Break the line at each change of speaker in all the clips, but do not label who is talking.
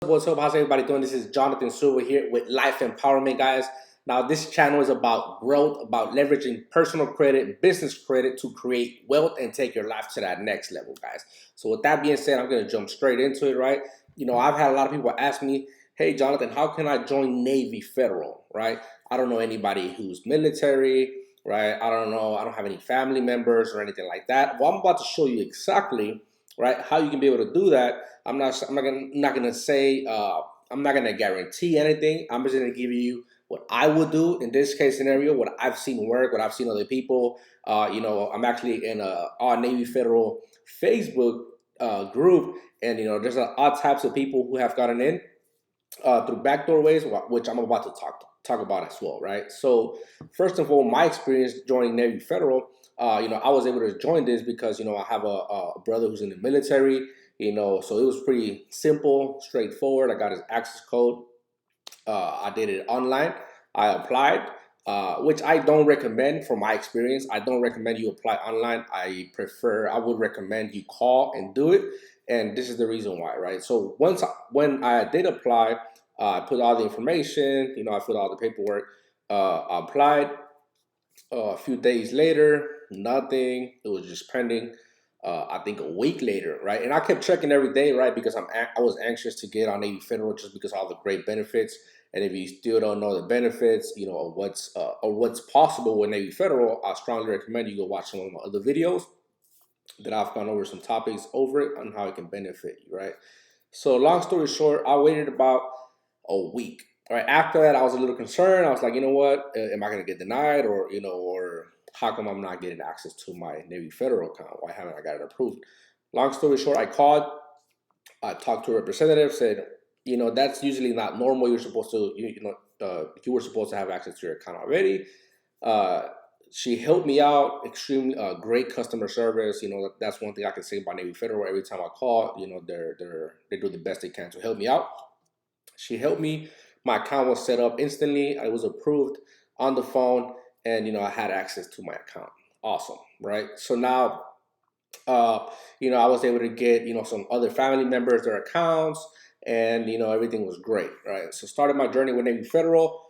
What's up? How's everybody doing? This is Jonathan Silver here with Life Empowerment, guys. Now, this channel is about growth, about leveraging personal credit, business credit to create wealth and take your life to that next level, guys. So, with that being said, I'm going to jump straight into it, right? I've had a lot of people ask me, hey, Jonathan, how can I join Navy Federal, right? I don't know anybody who's military, right? I don't know. I don't have any family members or anything like that. Well, I'm about to show you exactly, right, how you can be able to do that. I'm not gonna say I'm not gonna guarantee anything. I'm just gonna give you what I would do in this case scenario, what I've seen work, what I've seen other people. I'm actually in our Navy Federal Facebook group, and there's all types of people who have gotten in through backdoor ways, which I'm about to talk about as well, right? So first of all, my experience joining Navy Federal, I was able to join this because I have a brother who's in the military, so it was pretty simple, straightforward. I got his access code. I did it online. I applied, which I don't recommend from my experience. I don't recommend you apply online. I would recommend you call and do it. And this is the reason why, right? So when I did apply, I put all the information, I filled out the paperwork, I applied. A few days later, nothing. It was just pending. I think a week later, right? And I kept checking every day, right? Because I was anxious to get on Navy Federal just because of all the great benefits. And if you still don't know the benefits, of what's possible with Navy Federal, I strongly recommend you go watch some of my other videos that I've gone over some topics over it on how it can benefit you, right? So long story short, I waited about a week. All right. After that, I was a little concerned. I was like, you know what? Am I going to get denied, or how come I'm not getting access to my Navy Federal account? Why haven't I got it approved? Long story short, I called. I talked to a representative. Said, that's usually not normal. You're supposed to, you were supposed to have access to your account already. Uh, she helped me out. Extremely great customer service. That's one thing I can say about Navy Federal. Every time I call, they do the best they can to help me out. She helped me. My account was set up instantly. I was approved on the phone, and I had access to my account. Awesome, right? So now, I was able to get some other family members their accounts, and everything was great, right? So started my journey with Navy Federal,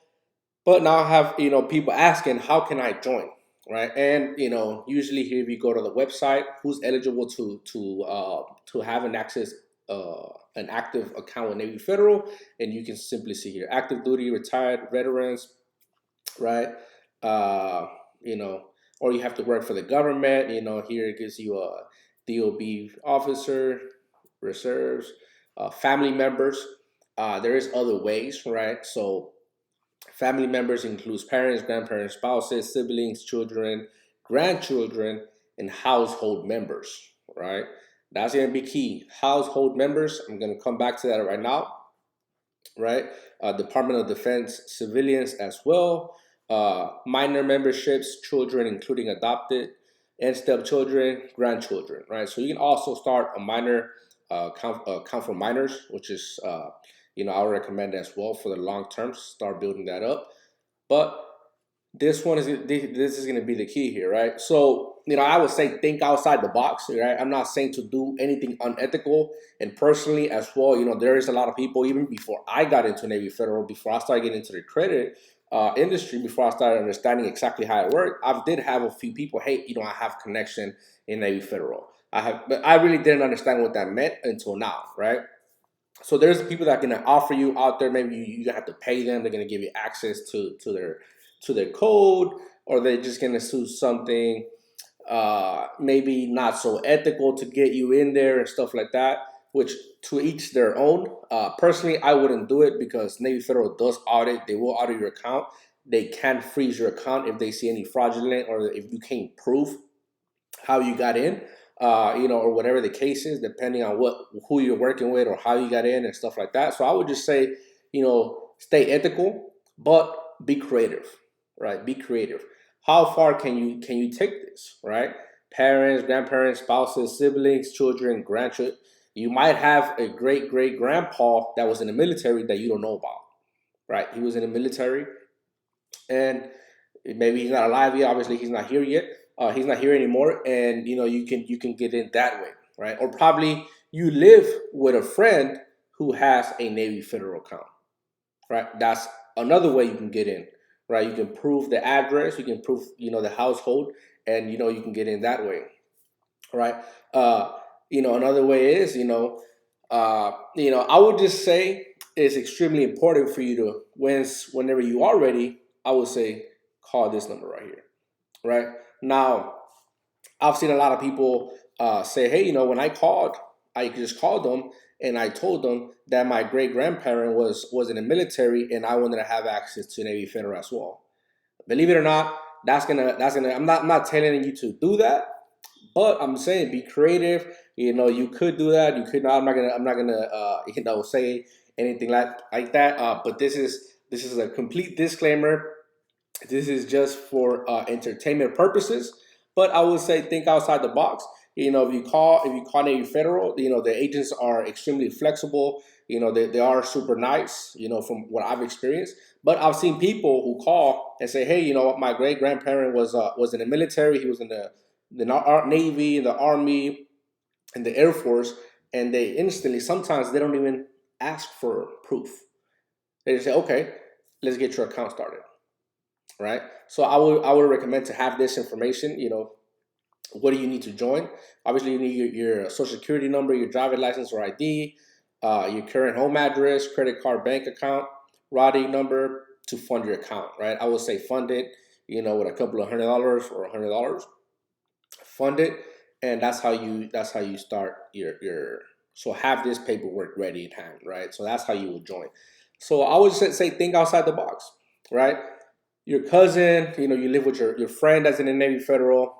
but now I have people asking how can I join, right? And usually here if you go to the website, who's eligible to have an active account with Navy Federal, and you can simply see here active duty, retired, veterans, right? Uh, you know, or you have to work for the government. Here it gives you a DOB officer, reserves, family members. There is other ways, right? So family members includes parents, grandparents, spouses, siblings, children, grandchildren, and household members, right? That's going to be key. Household members, I'm going to come back to that right now, right? Department of Defense civilians as well. Minor memberships, children, including adopted, and stepchildren, grandchildren, right? So you can also start a minor count for minors, which is, I would recommend as well for the long term. Start building that up. But this is going to be the key here, right? So I would say think outside the box, right? I'm not saying to do anything unethical. And personally as well, there is a lot of people even before I got into Navy Federal, before I started getting into the credit industry, before I started understanding exactly how it worked. I did have a few people, hey, I have connection in Navy Federal. But I really didn't understand what that meant until now, right? So there's people that are gonna offer you out there. Maybe you have to pay them. They're gonna give you access to their code, or they're just gonna do something maybe not so ethical to get you in there and stuff like that. Which to each their own. Personally, I wouldn't do it because Navy Federal does audit. They will audit your account. They can freeze your account if they see any fraudulent or if you can't prove how you got in, or whatever the case is, depending on who you're working with or how you got in and stuff like that. So I would just say, stay ethical, but be creative, right? Be creative. How far can you take this, right? Parents, grandparents, spouses, siblings, children, grandchildren. You might have a great great grandpa that was in the military that you don't know about, right? He was in the military, and maybe he's not alive yet. Obviously, he's not here yet. He's not here anymore, and you can get in that way, right? Or probably you live with a friend who has a Navy Federal account, right? That's another way you can get in, right? You can prove the address, you can prove, the household, and, you can get in that way, right? Another way is, I would just say it's extremely important for you to, whenever you are ready, I would say call this number right here, right? Now, I've seen a lot of people say, hey, when I just called them and I told them that my great grandparent was in the military and I wanted to have access to Navy Federal as well. Believe it or not, that's gonna. I'm not telling you to do that, but I'm saying be creative. You could do that. You could not. I'm not gonna say anything like that. But this is a complete disclaimer. This is just for entertainment purposes. But I would say think outside the box. If you call Navy Federal, the agents are extremely flexible. They are super nice. From what I've experienced. But I've seen people who call and say, hey, my great grandparent was in the military. He was in the Navy, the Army, and the Air Force, and they instantly sometimes they don't even ask for proof. They just say, okay, let's get your account started, right? So I would recommend to have this information. What do you need to join? Obviously, you need your social security number, your driver's license or ID, your current home address, credit card, bank account, routing number to fund your account, right? I would say fund it, with a couple of $100 or $100. Fund it, and that's how you start your. So have this paperwork ready at hand, right? So that's how you would join. So I would say think outside the box, right? Your cousin, you live with your friend that's in the Navy Federal.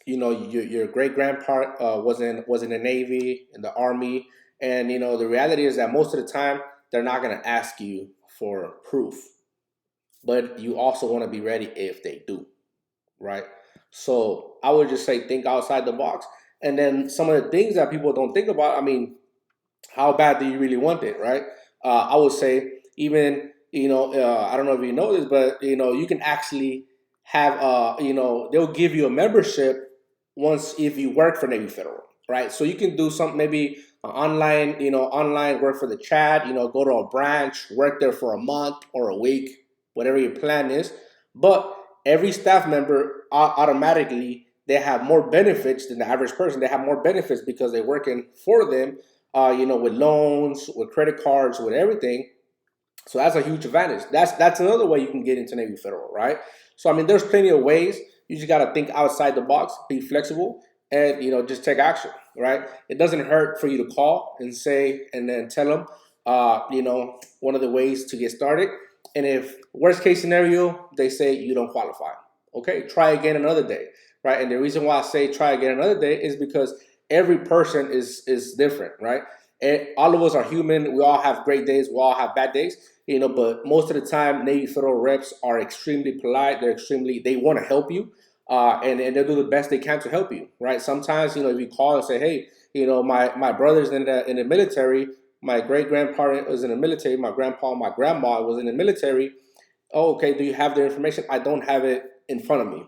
Your great grandpa was in the Navy, in the Army, and the reality is that most of the time they're not going to ask you for proof, but you also want to be ready if they do, right? So I would just say think outside the box, and then some of the things that people don't think about. I mean, how bad do you really want it, right? I would say even I don't know if you know this, but you can actually have they'll give you a membership once if you work for Navy Federal, right? So you can do some maybe online online work for the chat, go to a branch, work there for a month or a week, whatever your plan is. But every staff member automatically they have more benefits than the average person. They have more benefits because they're working for them, with loans, with credit cards, with everything. So that's a huge advantage. That's another way you can get into Navy Federal, right? So I mean, there's plenty of ways. You just got to think outside the box, be flexible, and just take action, right? It doesn't hurt for you to call and say, and then tell them, one of the ways to get started. And if worst case scenario, they say you don't qualify, okay, try again another day, right? And the reason why I say try again another day is because every person is different, right? And all of us are human. We all have great days. We all have bad days, but most of the time, Navy Federal reps are extremely polite. They want to help you, and they'll do the best they can to help you, right? Sometimes, if you call and say, hey, my brother's in the military, my great grandparent was in the military, my grandpa, my grandma was in the military. Oh, okay. Do you have their information? I don't have it in front of me.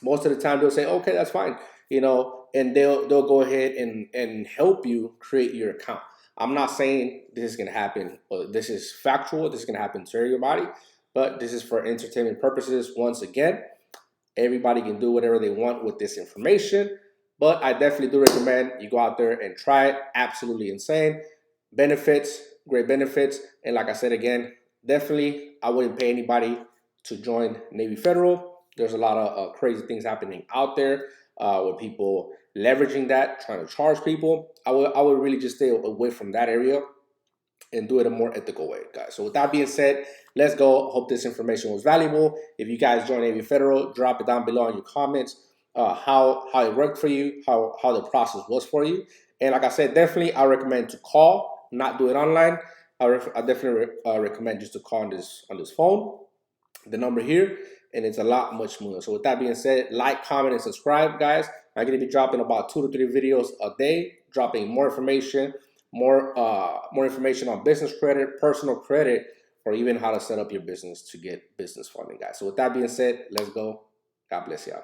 Most of the time they'll say, okay, that's fine, and they'll go ahead and help you create your account. I'm not saying this is going to happen, or this is factual, this is going to happen to everybody, but this is for entertainment purposes. Once again, everybody can do whatever they want with this information, but I definitely do recommend you go out there and try it. Absolutely insane benefits, great benefits. And like I said again, definitely I wouldn't pay anybody to join Navy Federal. There's a lot of crazy things happening out there with people leveraging that, trying to charge people. I would really just stay away from that area and do it a more ethical way, guys. So with that being said, let's go. Hope this information was valuable. If you guys join Navy Federal, drop it down below in your comments how it worked for you, how the process was for you. And like I said, definitely I recommend to call, not do it online. I definitely recommend just to call on this phone, the number here, and it's a lot much smoother. So with that being said, like, comment, and subscribe, guys. I'm going to be dropping about 2 to 3 videos a day, dropping more information, more information on business credit, personal credit, or even how to set up your business to get business funding, guys. So with that being said, let's go. God bless y'all.